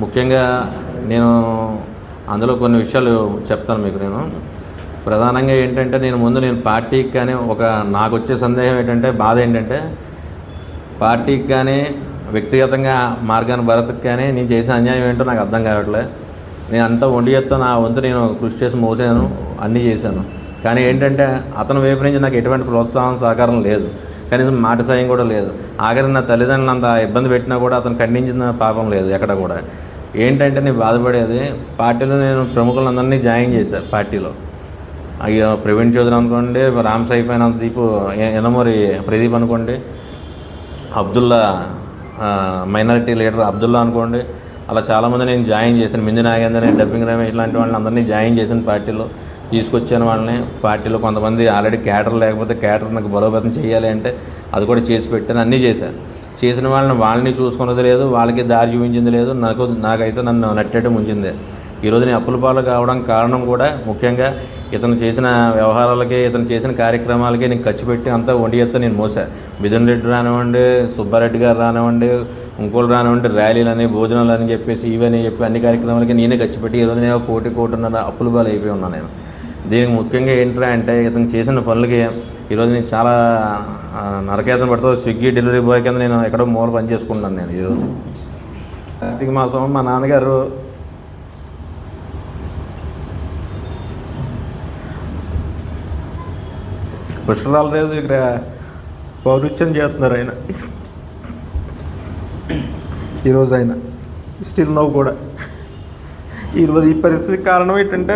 ముఖ్యంగా నేను అందులో కొన్ని విషయాలు చెప్తాను మీకు. నేను ప్రధానంగా ఏంటంటే నేను పార్టీకి కానీ నాకు వచ్చే సందేహం ఏంటంటే, బాధ ఏంటంటే, పార్టీకి కానీ వ్యక్తిగతంగా మార్గాన్ని భరత్కి కానీ నేను చేసిన అన్యాయం ఏంటో నాకు అర్థం కావట్లేదు. నేను అంతా ఒంటి చేత్తో నా వంతు నేను కృషి చేసి మోసాను, అన్నీ చేశాను. కానీ ఏంటంటే అతని వైపు నుంచి నాకు ఎటువంటి ప్రోత్సాహం సహకారం లేదు, కనీసం మాట సాయం కూడా లేదు. ఆఖరి నా తల్లిదండ్రులు అంత ఇబ్బంది పెట్టినా కూడా అతను ఖండించిన పాపం లేదు ఎక్కడ కూడా. ఏంటంటే నేను బాధపడేది, పార్టీలో నేను ప్రముఖులందరినీ జాయిన్ చేశాను పార్టీలో. అయ్యో ప్రవీణ్ చౌదరి అనుకోండి, రామ్ సైఫైన్ దీపు, యనమూరి ప్రదీప్ అనుకోండి, అబ్దుల్లా మైనారిటీ లీడర్ అబ్దుల్లా అనుకోండి, అలా చాలామంది నేను జాయిన్ చేశాను. మింజి నాగేందర్, డబ్బింగ్ రమేష్ లాంటి వాళ్ళని అందరినీ జాయిన్ చేశాను పార్టీలో. తీసుకొచ్చాను వాళ్ళని పార్టీలో. కొంతమంది ఆల్రెడీ క్యాడర్ లేకపోతే క్యాడర్ నాకు బలోపేతం చేయాలి అంటే అది కూడా చేసి పెట్టాను, అన్నీ చేశాను. చేసిన వాళ్ళని చూసుకున్నది లేదు, వాళ్ళకి దారి చూపించింది లేదు. నాకైతే నన్ను నట్టేయడం ఉంచింది. ఈరోజు నేను అప్పుల పాలు కావడం కారణం కూడా ముఖ్యంగా ఇతను చేసిన వ్యవహారాలకి, ఇతను చేసిన కార్యక్రమాలకి నేను ఖర్చు పెట్టి అంతా ఒంటి ఎత్తా నేను మోసా. మిథున్ రెడ్డి రానివ్వండి, సుబ్బారెడ్డి గారు రానివ్వండి, ఇంకోళ్ళు రానివ్వండి, ర్యాలీలని, భోజనాలు అని చెప్పేసి ఇవని చెప్పి అన్ని కార్యక్రమాలకి నేనే ఖర్చు పెట్టి ఈరోజు నేను కోటిన్నర అప్పుల పాలు అయిపోయి ఉన్నాను నేను. దీనికి ముఖ్యంగా ఏంట్రా అంటే, ఇతను చేసిన పనులకి ఈరోజు నేను చాలా నరకేతన పడుతూ స్విగ్గీ డెలివరీ బాయ్ కింద నేను ఎక్కడో మూల పని చేసుకుంటాను నేను. ఈరోజు కార్తీక మాసం మా నాన్నగారు పుష్కరాల రోజు ఇక్కడ పౌరుత్యం చేస్తున్నారు ఆయన. ఈరోజు ఆయన స్టిల్ నవ్వు కూడా. ఈరోజు ఈ పరిస్థితికి కారణం ఏంటంటే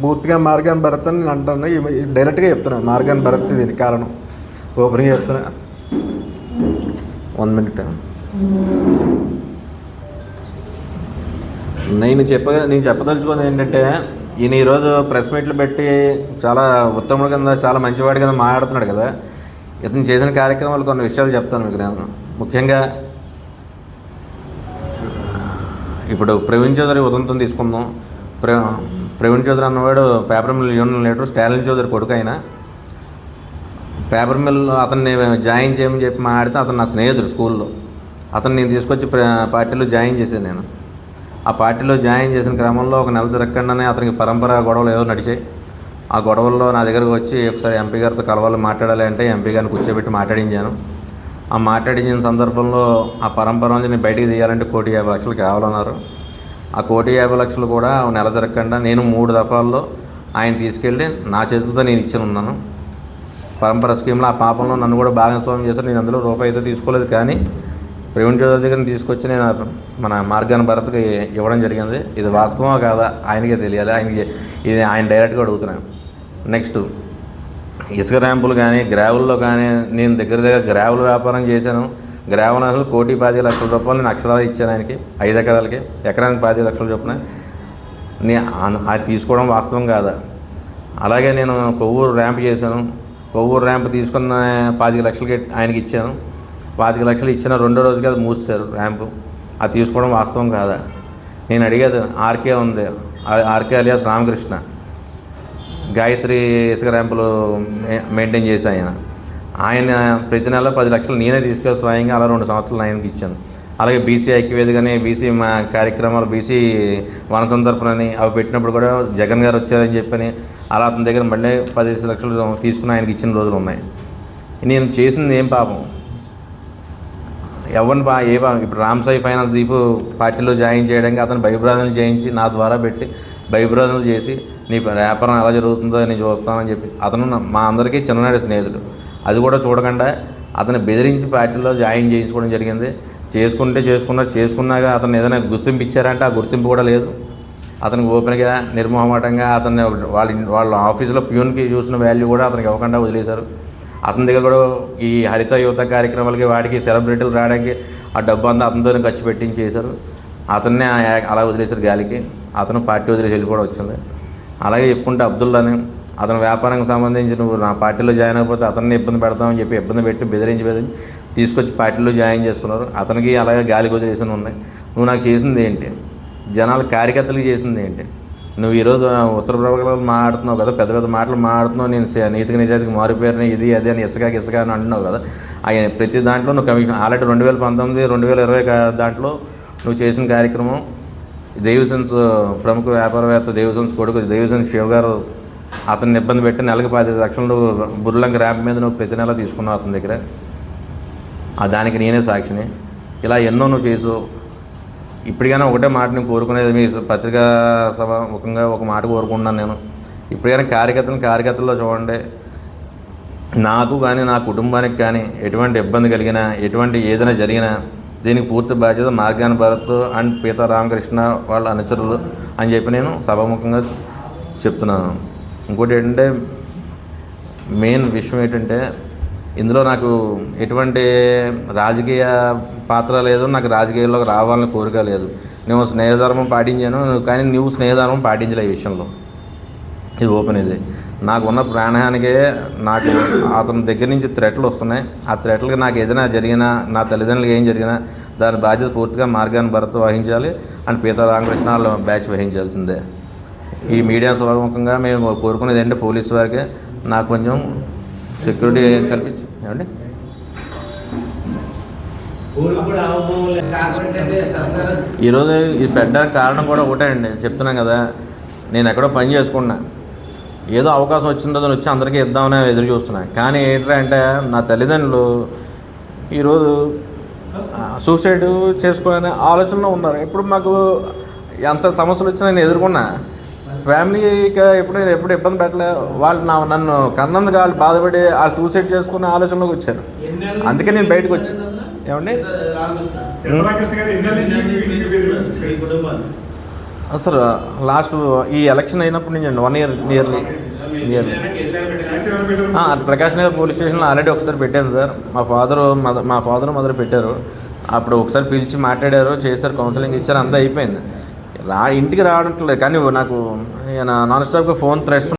పూర్తిగా మార్గాన్ భరత్ అని నేను అంటాను, డైరెక్ట్గా చెప్తున్నాను. మార్గాన్ భరత్ దీనికి కారణం, ఓపెన్గా చెప్తున్నా. 1 minute. నేను చెప్పదలుచుకున్నది ఏంటంటే, ఈయన ఈరోజు ప్రెస్ మీట్లు పెట్టి చాలా ఉత్తముడి కింద, చాలా మంచివాడి కింద మాట్లాడుతున్నాడు కదా. ఇతను చేసిన కార్యక్రమాలు కొన్ని విషయాలు చెప్తాను మీకు నేను. ముఖ్యంగా ఇప్పుడు ప్రవీణ్ చౌదరి ఉదంతం తీసుకుందాం. ప్రవీణ్ చౌదరి అన్నవాడు paper mill union leader, Stalin Chaudhary కొడుకు. అయినా పేపర్ మిల్ అతన్ని జాయిన్ చేయమని చెప్పి మాట్లాడితే అతను నా స్నేహితుడు స్కూల్లో. అతను నేను తీసుకొచ్చి పార్టీలో జాయిన్ చేశాను నేను. ఆ పార్టీలో జాయిన్ చేసిన క్రమంలో ఒక నెల తిరగకుండానే అతనికి పరంపర గొడవలు ఏవో నడిచాయి. ఆ గొడవల్లో నా దగ్గరకు వచ్చి ఒకసారి ఎంపీ గారితో కలవాలి, మాట్లాడాలి అంటే ఎంపీ గారిని కూర్చోబెట్టి మాట్లాడించాను. ఆ మాట్లాడించిన సందర్భంలో ఆ పరంపర నుంచి నేను బయటికి తీయాలంటే 1,50,00,000 కావాలన్నారు. ఆ 1,50,00,000 కూడా నెల తిరగకుండా నేను 3 దఫాల్లో ఆయన తీసుకెళ్ళి నా చేతులతో నేను ఇచ్చి ఉన్నాను. పరంపర స్కీమ్లో ఆ పాపంలో నన్ను కూడా భాగస్వామ్యం చేశారు. నేను అందులో రూపాయి అయితే తీసుకోలేదు, కానీ ప్రవీణ్ చౌదరి దగ్గర తీసుకొచ్చి నేను మన మార్గాన్ భరత్కి ఇవ్వడం జరిగింది. ఇది వాస్తవమా కాదా ఆయనకే తెలియాలి. ఇది ఆయన డైరెక్ట్గా అడుగుతున్నాను. నెక్స్ట్ ఇసుక ర్యాంపులు కానీ, గ్రావెల్లో కానీ నేను దగ్గర గ్రావెల్ వ్యాపారం చేశాను. గ్రావెల్ అసలు 1,10,00,000 రూపాయలు నేను అక్షరాలు ఇచ్చాను ఆయనకి. 5 ఎకరాలకి, ఎకరానికి 10,00,000 చొప్పున. అది తీసుకోవడం వాస్తవం కాదా? అలాగే నేను కొవ్వూరు ర్యాంప్ చేశాను. కొవ్వూరు ర్యాంప్ తీసుకున్న 25,00,000కి ఆయనకి ఇచ్చాను. 25,00,000 ఇచ్చిన రెండో రోజుకి అది మూసేశారు ర్యాంపు. అది తీసుకోవడం వాస్తవం కాదా? నేను అడిగేది, ఆర్కే ఉంది, ఆర్కే అలియాస్ రామకృష్ణ, గాయత్రి ఇసుక ర్యాంపులు మెయింటైన్ చేసి ఆయన ప్రతి నెల 10,00,000 నేనే తీసుకెళ్ళి స్వయంగా అలా 2 సంవత్సరాలు ఆయనకి ఇచ్చాను. అలాగే బీసీ ఐక్యవేదికని, బీసీ కార్యక్రమాలు, బీసీ వనసంతర్పణని అవి పెట్టినప్పుడు కూడా జగన్ గారు వచ్చారని చెప్పని అలా అతని దగ్గర మళ్ళీ 10,00,000 తీసుకుని ఆయనకి ఇచ్చిన రోజులు ఉన్నాయి. నేను చేసింది ఏం పాపం? ఇప్పుడు రామ్ సాయి ఫైనాన్స్ దీపు పార్టీలో జాయిన్ చేయడానికి అతను భయభ్రాంతులు చేయించి నా ద్వారా పెట్టి భయభ్రాంతులు చేసి నీ వ్యాపారం ఎలా జరుగుతుందో నేను చూస్తానని చెప్పి అతను మా అందరికీ చిన్ననాటి స్నేహితుడు. అది కూడా చూడకుండా అతను బెదిరించి పార్టీలో జాయిన్ చేయించుకోవడం జరిగింది. చేసుకున్నాక అతను ఏదైనా గుర్తింపు ఇచ్చారంటే ఆ గుర్తింపు కూడా లేదు. అతనికి ఓపెన్గా నిర్మోహమాటంగా అతన్ని వాళ్ళ ఆఫీసులో ప్యూన్కి చూసిన వాల్యూ కూడా అతనికి ఇవ్వకుండా వదిలేశారు. అతని దగ్గర కూడా ఈ హరిత యువత కార్యక్రమాలకి వాటికి సెలబ్రిటీలు రావడానికి ఆ డబ్బు అంతా అతనితోనే ఖర్చు పెట్టించేశారు. అతన్నే అలా వదిలేశారు గాలికి. అతను పార్టీ వదిలేసి వెళ్ళిపోవడం వచ్చింది. అలాగే చెప్పుకుంటే అబ్దుల్లాని, అతని వ్యాపారానికి సంబంధించి నువ్వు నా పార్టీలో జాయిన్ అయిపోతే అతన్ని ఇబ్బంది పెడతామని చెప్పి ఇబ్బంది పెట్టి బెదిరించి తీసుకొచ్చి పార్టీలో జాయిన్ చేసుకున్నారు. అతనికి అలాగే గాలికి వదిలేసిన ఉన్నాయి. నువ్వు నాకు చేసింది ఏంటి? జనాల కార్యకర్తలకు చేసింది ఏంటి? నువ్వు ఈరోజు ఉత్తర ప్రవర్గాలు మాట్లాడుతున్నావు కదా, పెద్ద పెద్ద మాటలు మాట్లాడుతున్నావు. నేను నీతికి నిజాయితీకి మారిపోయారని ఇది అది అని ఇసుక అని అంటున్నావు కదా. ప్రతి దాంట్లో నువ్వు కమిషన్ ఆల్రెడీ 2019, 2020 దాంట్లో నువ్వు చేసిన కార్యక్రమం దేవిసన్స్ ప్రముఖ వ్యాపారవేత్త దేవిసన్స్ కొడుకు దేవిసన్స్ శివ గారు అతన్ని ఇబ్బంది పెట్టి నెలకు 15 లక్షలు బుర్లంక ర్యాంప్ మీద నువ్వు ప్రతి నెల తీసుకున్నావు అతని దగ్గర. దానికి నేనే సాక్షిని. ఇలా ఎన్నో నువ్వు చేసు. ఇప్పటికైనా ఒకటే మాట నేను కోరుకునేది, మీ పత్రికా సభ ముఖంగా ఒక మాట కోరుకుంటున్నాను నేను. ఇప్పటికైనా కార్యకర్తల్లో చూడండి, నాకు కానీ నా కుటుంబానికి కానీ ఎటువంటి ఇబ్బంది కలిగినా, ఎటువంటి ఏదైనా జరిగినా దీనికి పూర్తి బాధ్యత Morgan Bharat and pita Ramakrishna వాళ్ళ అనుచరులు అని చెప్పి నేను సభాముఖంగా చెప్తున్నాను. ఇంకోటి ఏంటంటే, మెయిన్ విషయం ఏంటంటే, ఇందులో నాకు ఎటువంటి రాజకీయ పాత్ర లేదు, నాకు రాజకీయాల్లోకి రావాలని కోరిక లేదు. నేను స్నేహధర్మం పాటించాను, కానీ నువ్వు స్నేహధర్మం పాటించలే ఈ విషయంలో. ఇది ఓపెన్. ఇది నాకున్న ప్రాణహానికే నాకు అతని దగ్గర నుంచి థ్రెట్లు వస్తున్నాయి. ఆ థ్రెట్లకి నాకు ఏదైనా జరిగినా, నా తల్లిదండ్రులకి ఏం జరిగినా దాని బాధ్యత పూర్తిగా మార్గాన్ని భరత్ వహించాలి అండ్ పీతా రామకృష్ణ వాళ్ళ బ్యాచ్ వహించాల్సిందే. ఈ మీడియా సభాముఖంగా మేము కోరుకునేది ఏంటంటే, పోలీసు వారికి నాకు కొంచెం సెక్యూరిటీ కల్పించి ఏమండి. ఈరోజు ఇది పెట్టడానికి కారణం కూడా ఒకటే అండి, చెప్తున్నాం కదా. నేను ఎక్కడో పని చేసుకున్నా, ఏదో అవకాశం వచ్చిందో వచ్చి అందరికీ ఇద్దామని ఎదురు చూస్తున్నా. కానీ ఏంటంటే, నా తల్లిదండ్రులు ఈరోజు సూసైడ్ చేసుకోవాలనే ఆలోచనలో ఉన్నారు. ఇప్పుడు మాకు ఎంత సమస్యలు వచ్చినా నేను ఎదుర్కొన్నా. ఫ్యామిలీకి ఎప్పుడు ఇబ్బంది పెట్టలే. వాళ్ళు నన్ను కన్నందుకు వాళ్ళు బాధపడి వాళ్ళు సూసైడ్ చేసుకునే ఆలోచనలోకి వచ్చారు. అందుకే నేను బయటకు వచ్చాను. ఏమండి సార్, లాస్ట్ ఈ ఎలక్షన్ అయినప్పటి నుంచి అండి 1 year nearly Prakash Nagar police స్టేషన్లో ఆల్రెడీ ఒకసారి పెట్టాను సార్. మా ఫాదర్ మదర్ పెట్టారు. అప్పుడు ఒకసారి పిలిచి మాట్లాడారు, చేశారు, కౌన్సిలింగ్ ఇచ్చారు, అంతా అయిపోయింది. ఇంటికి రావట్లేదు. కానీ నాకు నాన్ స్టాప్గా ఫోన్ థ్రెట్స్